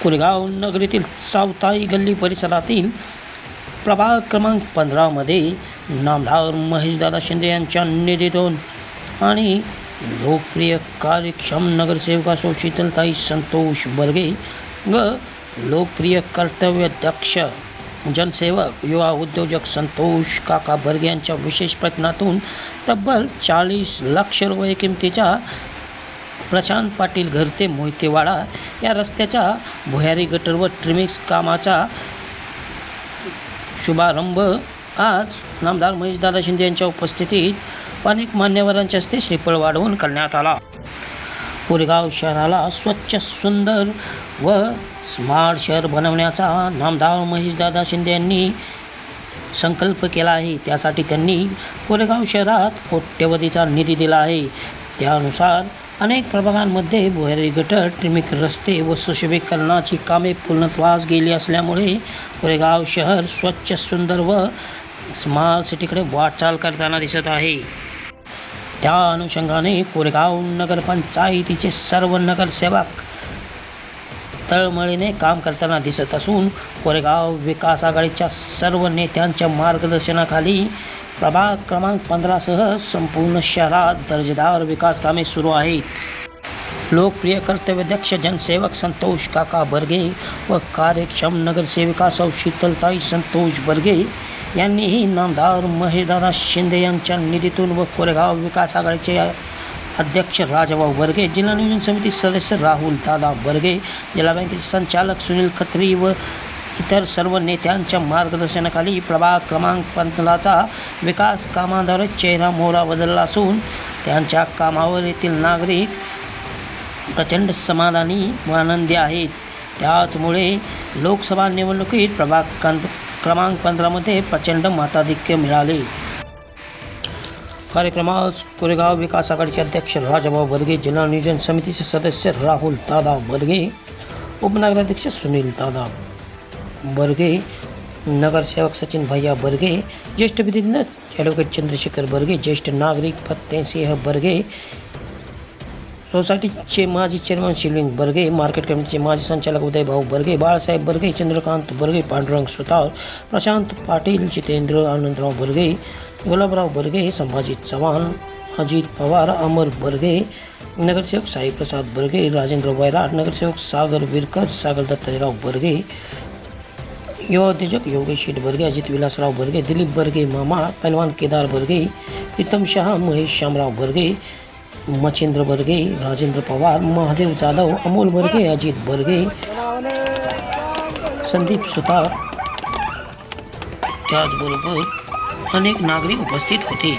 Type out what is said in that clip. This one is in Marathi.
कोरेगाव नगरीतील सावताई गल्ली परिसरातील प्रभाग क्रमांक 15 मध्ये नामदार महेशदादा शिंदे यांच्या निधीतून आणि लोकप्रिय कार्यक्षम नगरसेविका शीतलताई संतोष बर्गे व लोकप्रिय कर्तव्यदक्ष जनसेवक युवा उद्योजक संतोष काका बर्गे यांच्या विशेष प्रयत्नातून तब्बल 40 लाख रुपये किमतीच्या प्रशांत पाटील घर ते मोहितेवाडा या रस्त्याच्या भुयारी गटर व ट्रिमिक्स कामाचा शुभारंभ आज नामदार महेशदादा शिंदे यांच्या उपस्थितीत अनेक मान्यवरांच्या हस्ते श्रीफळ वाढवून करण्यात आला। कोरेगाव शहराला स्वच्छ, सुंदर व स्मार्ट शहर बनवण्याचा नामदार महेशदादा शिंदे यांनी संकल्प केला आहे। त्यासाठी त्यांनी कोरेगाव शहरात कोट्यवधीचा निधी दिला आहे। त्यानुसार अनेक प्रभागांमध्ये भुयारी गटर, ट्रिमिक रस्ते व सुशोभीकरणाची कामे पूर्णत्वास गेली असल्यामुळे कोरेगाव शहर स्वच्छ, सुंदर व स्मार्ट सिटीकडे वाटचाल करताना दिसत आहे। त्या अनुषंगाने कोरेगाव नगरपंचायतीचे सर्व नगरसेवक तळमळीने काम करताना दिसत असून कोरेगाव विकास आघाडीच्या सर्व नेत्यांच्या मार्गदर्शनाखाली प्रभाग क्रमांक 15 सह संपूर्ण शहरात दर्जेदार विकास कामे सुरू आहेत। लोकप्रिय कर्तव्यदक्ष जनसेवक संतोष काका बर्गे व कार्यक्षम नगरसेविका शीतलताई संतोष बर्गे यांनीही नामदार महेशदादा शिंदे यांच्या निधीतून व कोरेगाव विकास आघाडीचे अध्यक्ष राजाभाऊ बर्गे, जिल्हा नियोजन समिती सदस्य राहुल दादा बर्गे, जिल्हा बँकेचे संचालक सुनील खत्री व इतर सर्व नेत्यांच्या मार्गदर्शनाखाली प्रभाग क्रमांक 15चा विकास कामाद्वारे चेहरा मोहरा बदलला असून त्यांच्या कामावर येथील नागरिक प्रचंड समाधानी व आनंदी आहेत। त्याचमुळे लोकसभा निवडणुकीत प्रभाग क्रमांक 15 मध्ये प्रचंड मताधिक्य मिळाले। कार्यक्रमात कोरेगाव विकास आघाडीचे अध्यक्ष राजाभाऊ बर्गे, जिल्हा नियोजन समितीचे सदस्य राहुल दादा बर्गे, उपनगराध्यक्ष सुनील दादा बर्गे, नगरसेवक सचिन भैया बर्गे, ज्येष्ठ विधिज्ञ ॲडव्होकेट चंद्रशेखर बर्गे, ज्येष्ठ नागरिक फतेसिंह बर्गे, सोसायटीचे माजी चेअरमन शिवलिंग बर्गे, मार्केट कमिटीचे माजी संचालक उदयभाऊ बर्गे, बाळासाहेब बर्गे, चंद्रकांत बर्गे, पांडुरंग सुतार, प्रशांत पाटील, जितेंद्र आनंदराव बर्गे, गुलाबराव बर्गे, संभाजी चव्हाण, अजित पवार, अमर बर्गे, नगरसेवक साईप्रसाद बर्गे, राजेंद्र वैराट, नगरसेवक सागर विरकर, सागर दत्ताजीराव बर्गे, युवा उद्योजक योगेश बर्गे, अजित विलासराव बर्गे, दिलीप बर्गे मामा, पहलवान केदार बर्गे, प्रीतम शाह, महेश शामराव बर्गे, मच्छिंद्र बर्गे, राजेंद्र पवार, महादेव जाधव, अमोल बर्गे, अजित बर्गे, संदीप सुतार, त्याचबरोबर अनेक नागरिक उपस्थित होते।